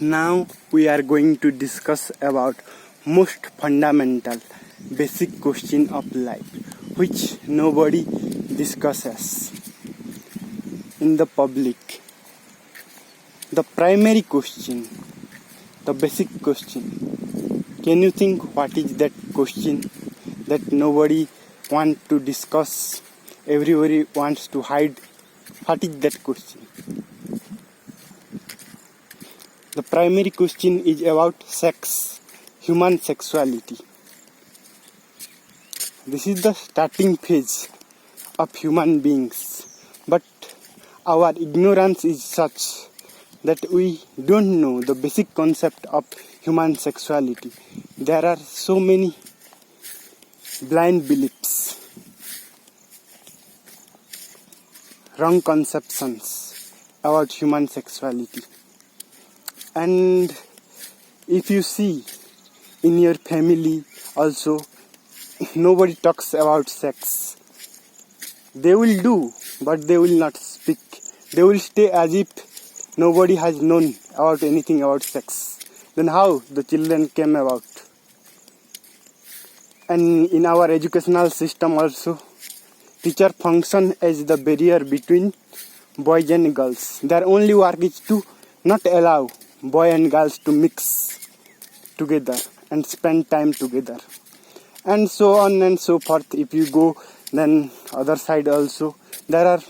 Now we are going to discuss about most fundamental basic question of life which nobody discusses in the public. The primary question, the basic question. Can you think what is that question that nobody wants to discuss? Everybody wants to hide. What is that question? The primary question is about sex, human sexuality. This is the starting phase of human beings, but our ignorance is such that we don't know the basic concept of human sexuality. There are so many blind beliefs, wrong conceptions about human sexuality. And if you see in your family also, nobody talks about sex. They will do, but they will not speak. They will stay as if nobody has known about anything about sex. Then how the children came about? And in our educational system also, teacher function as the barrier between boys and girls. Their only work is to not allow boy and girls to mix together and spend time together, and so on and so forth. If you go then other side also, there are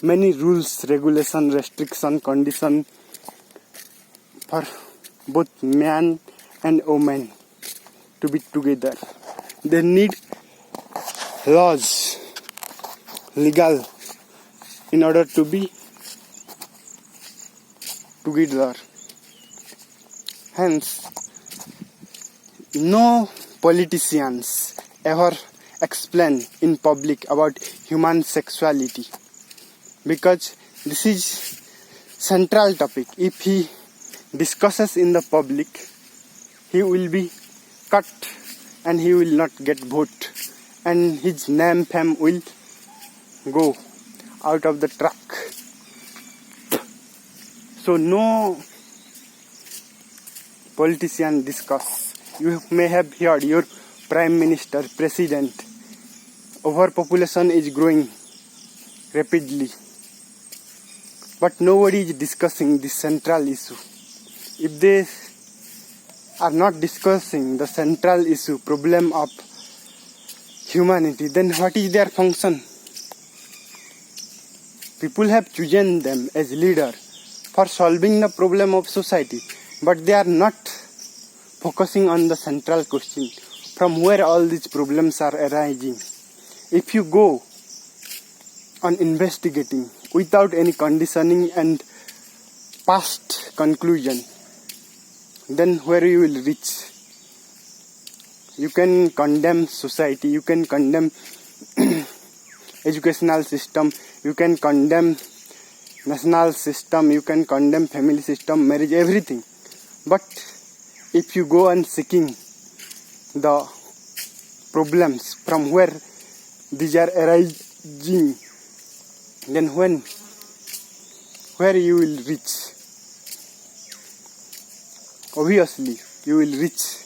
many rules, regulation, restriction, condition for both man and woman to be together. They need laws, legal, in order to be together. Hence, no politicians ever explain in public about human sexuality, because this is central topic. If he discusses in the public, he will be cut and he will not get vote, and his name fame will go out of the track. So no politician discuss. You may have heard your prime minister, president. Overpopulation is growing rapidly, but nobody is discussing this central issue. If they are not discussing the central issue, problem of humanity, then what is their function? People have chosen them as leader for solving the problem of society, but they are not focusing on the central question, from where all these problems are arising. If you go on investigating without any conditioning and past conclusion, then where you will reach? You can condemn society, you can condemn educational system, you can condemn national system, you can condemn family system, marriage, everything. But if you go on seeking the problems from where these are arising, then where you will reach? Obviously, you will reach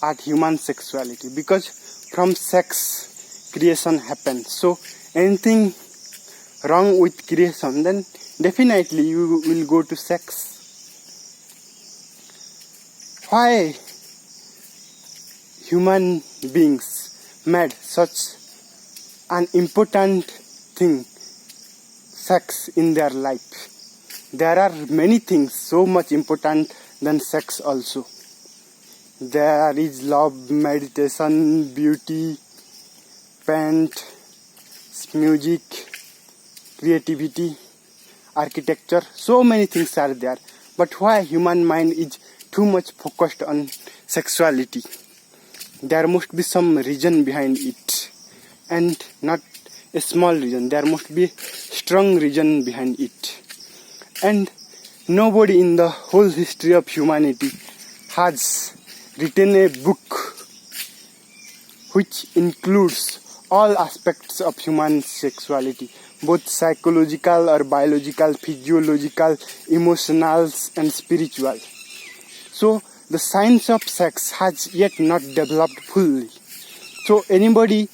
at human sexuality, because from sex creation happens. So anything wrong with creation, then definitely you will go to sex. Why human beings made such an important thing, sex, in their life? There are many things so much important than sex also. There is love, meditation, beauty, paint, music, creativity, architecture. So many things are there. But why human mind is too much focused on sexuality? There must be some reason behind it, and not a small reason. There must be a strong reason behind it. And nobody in the whole history of humanity has written a book which includes all aspects of human sexuality, both psychological or biological, physiological, emotional and spiritual. So the science of sex has yet not developed fully. So anybody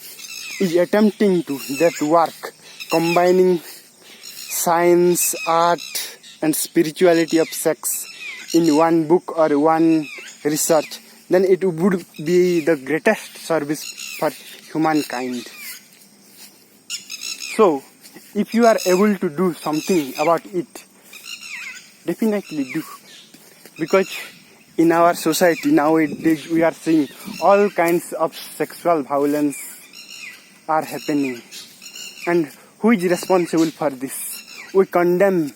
is attempting to that work, combining science, art and spirituality of sex in one book or one research, then it would be the greatest service for humankind. So if you are able to do something about it, definitely do. Because in our society nowadays we are seeing all kinds of sexual violence are happening. And who is responsible for this? We condemn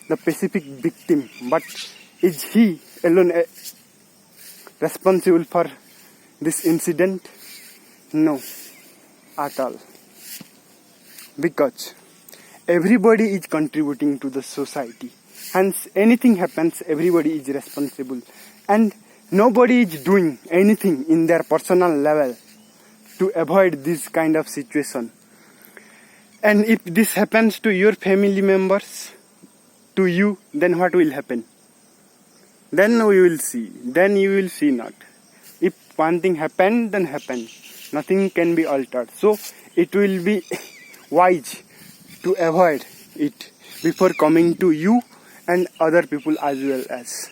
the specific victim, but is he alone responsible for this incident? No, at all. Because everybody is contributing to the society. Hence, anything happens, everybody is responsible. And nobody is doing anything in their personal level to avoid this kind of situation. And if this happens to your family members, to you, then what will happen? Then we will see. Then you will see not. If one thing happened, then happened. Nothing can be altered. So it will be wise to avoid it before coming to you and other people as well as.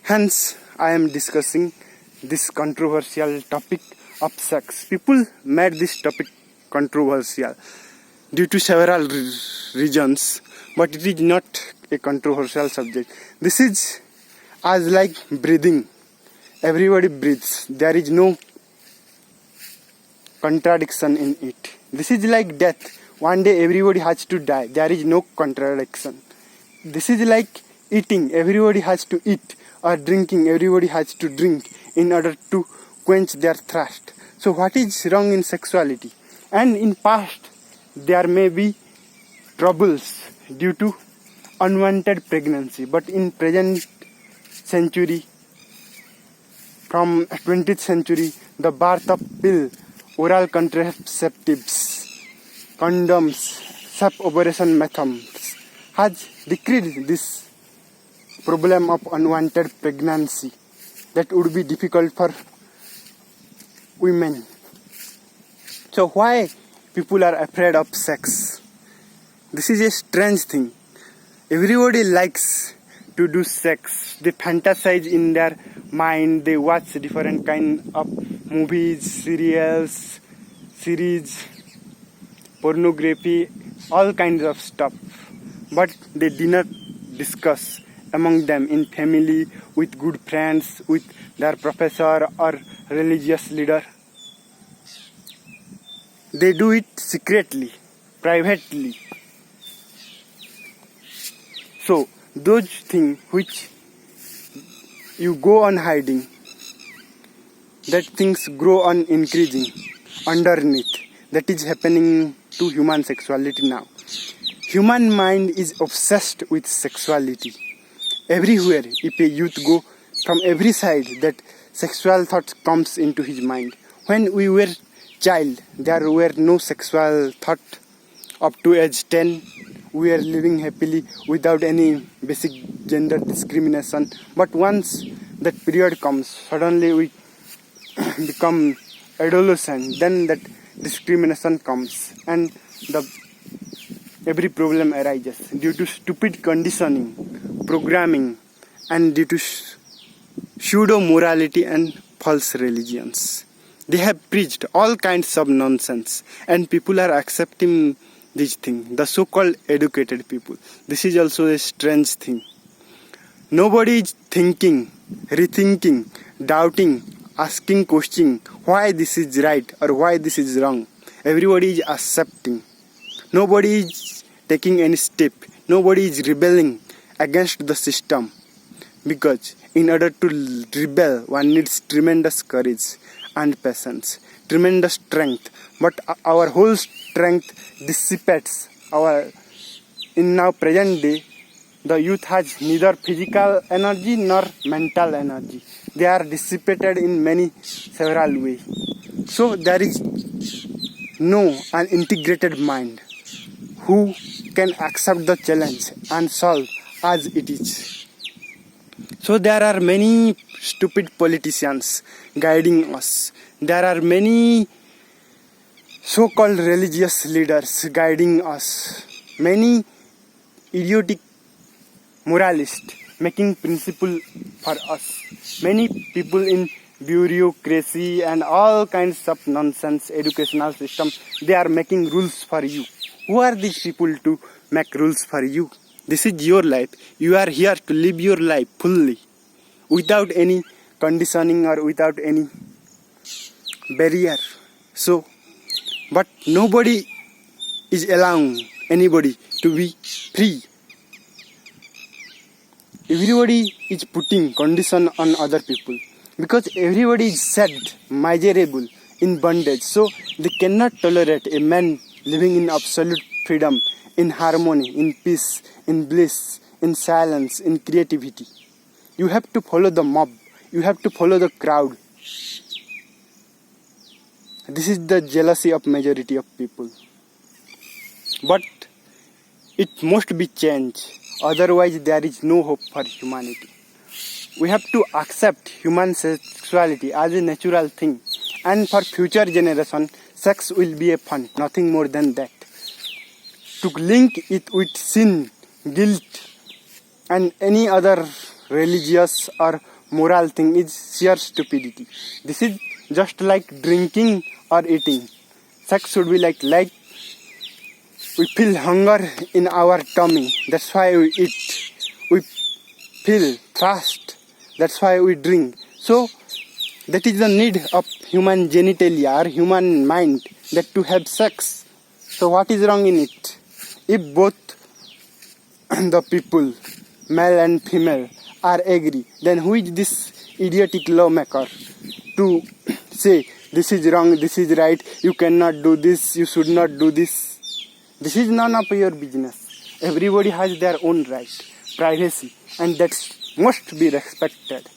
Hence, I am discussing this controversial topic of sex. People made this topic controversial due to several reasons, but it is not a controversial subject. This is as like breathing. Everybody breathes. There is no contradiction in it. This is like death. One day everybody has to die. There is no contradiction. This is like eating. Everybody has to eat. Or drinking. Everybody has to drink in order to quench their thirst. So what is wrong in sexuality? And in past there may be troubles due to unwanted pregnancy. But in present century, from 20th century, the birth of pill, oral contraceptives, condoms, self-operation methods has decreased this problem of unwanted pregnancy that would be difficult for women. So why people are afraid of sex? This is a strange thing. Everybody likes to do sex. They fantasize in their mind. They watch different kind of movies, serials, series, pornography, all kinds of stuff. But they do not discuss among them in family, with good friends, with their professor or religious leader. They do it secretly, privately. So those things which you go on hiding, that things grow on increasing underneath. That is happening to human sexuality now. Human mind is obsessed with sexuality. Everywhere, if a youth go from every side, that sexual thought comes into his mind. When we were child, there were no sexual thought. Up to age 10, we are living happily without any basic gender discrimination. But once that period comes, suddenly we become adolescent. Then that discrimination comes, and every problem arises due to stupid conditioning, programming, and due to pseudo morality and false religions. They have preached all kinds of nonsense, and people are accepting this thing, the so-called educated people. This is also a strange thing. Nobody is thinking, rethinking, doubting, asking questions why this is right or why this is wrong. Everybody is accepting. Nobody is taking any step. Nobody is rebelling against the system. Because in order to rebel, one needs tremendous courage and patience, tremendous strength. But our whole strength dissipates. In now present day, the youth has neither physical energy nor mental energy. They are dissipated in several ways. So there is no an integrated mind. who can accept the challenge and solve as it is. So there are many stupid politicians guiding us. There are many so-called religious leaders guiding us. Many idiotic moralists making principle for us. Many people in bureaucracy and all kinds of nonsense educational system, they are making rules for you. Who are these people to make rules for you? This is your life. You are here to live your life fully, without any conditioning or without any barrier. So, but nobody is allowing anybody to be free. Everybody is putting condition on other people because everybody is sad, miserable, in bondage. So they cannot tolerate a man living in absolute freedom, in harmony, in peace, in bliss, in silence, in creativity. You have to follow the mob. You have to follow the crowd. This is the jealousy of majority of people. But it must be changed. Otherwise, there is no hope for humanity. We have to accept human sexuality as a natural thing. And for future generation, sex will be a fun, nothing more than that. To link it with sin, guilt, and any other religious or moral thing is sheer stupidity. This is just like drinking or eating. Sex should be like we feel hunger in our tummy, that's why we eat. We feel thirst, that's why we drink. So that is the need of human genitalia or human mind, that to have sex. So what is wrong in it? If both the people, male and female, are agree, then who is this idiotic lawmaker to say this is wrong, this is right, you cannot do this, you should not do this? This is none of your business. Everybody has their own right, privacy, and that must be respected.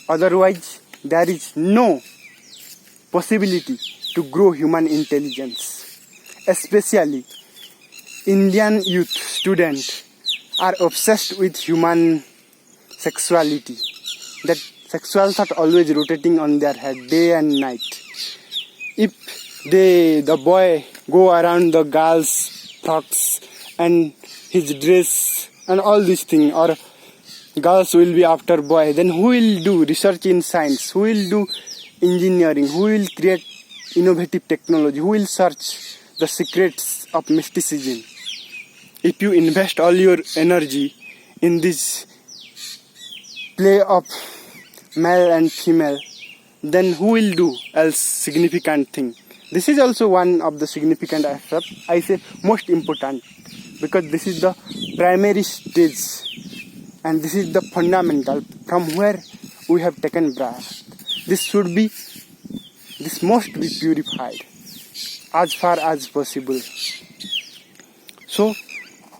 Otherwise, there is no possibility to grow human intelligence. Especially Indian youth students are obsessed with human sexuality. That sexual thought always rotating on their head day and night. If the boy go around the girl's frocks and his dress and all these things, or girls will be after boy, then who will do research in science? Who will do engineering? Who will create innovative technology? Who will search the secrets of mysticism? If you invest all your energy in this play of male and female, then who will do else significant thing? This is also one of the significant aspects, I say most important, because this is the primary stage and this is the fundamental from where we have taken birth. This must be purified as far as possible. So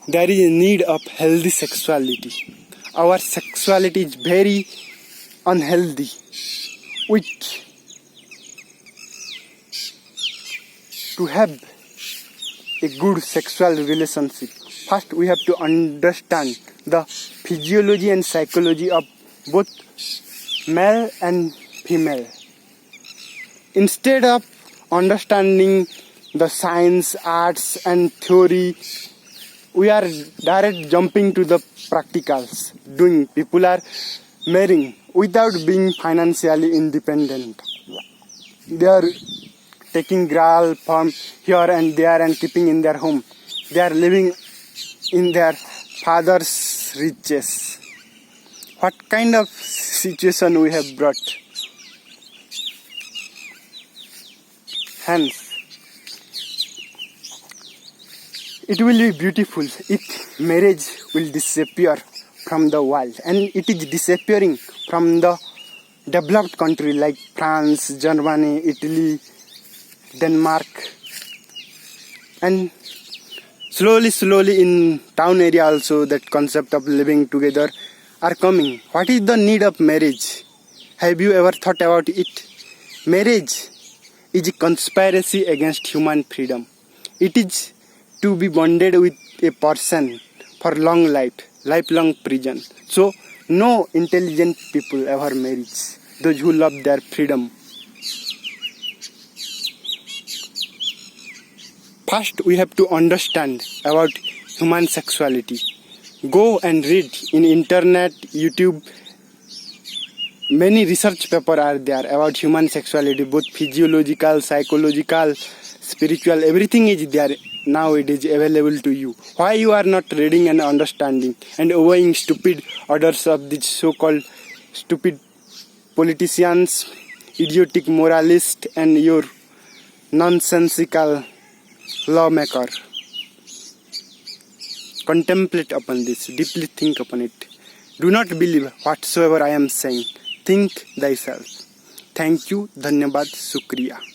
there is a need of healthy sexuality. Our sexuality is very unhealthy, which to have a good sexual relationship, first we have to understand the physiology and psychology of both male and female. Instead of understanding the science, arts and theory, we are direct jumping to the practicals. People are marrying without being financially independent. They are taking girl from here and there and keeping in their home. They are living in their father's riches. What kind of situation we have brought? Hence, it will be beautiful if marriage will disappear from the world, and it is disappearing from the developed country like France, Germany, Italy, Denmark, and slowly in town area also that concept of living together are coming. What is the need of marriage? Have you ever thought about it? Marriage is a conspiracy against human freedom. It is to be bonded with a person for long lifelong prison. So no intelligent people ever marries. Those who love their freedom. First, we have to understand about human sexuality. Go and read in internet, YouTube. Many research papers are there about human sexuality, both physiological, psychological, spiritual. Everything is there nowadays available to you. Why you are not reading and understanding and obeying stupid orders of these so-called stupid politicians, idiotic moralists, and your nonsensical lawmaker? Contemplate upon this, deeply think upon it. Do not believe whatsoever I am saying. Think thyself. Thank you, धन्यवाद, शुक्रिया.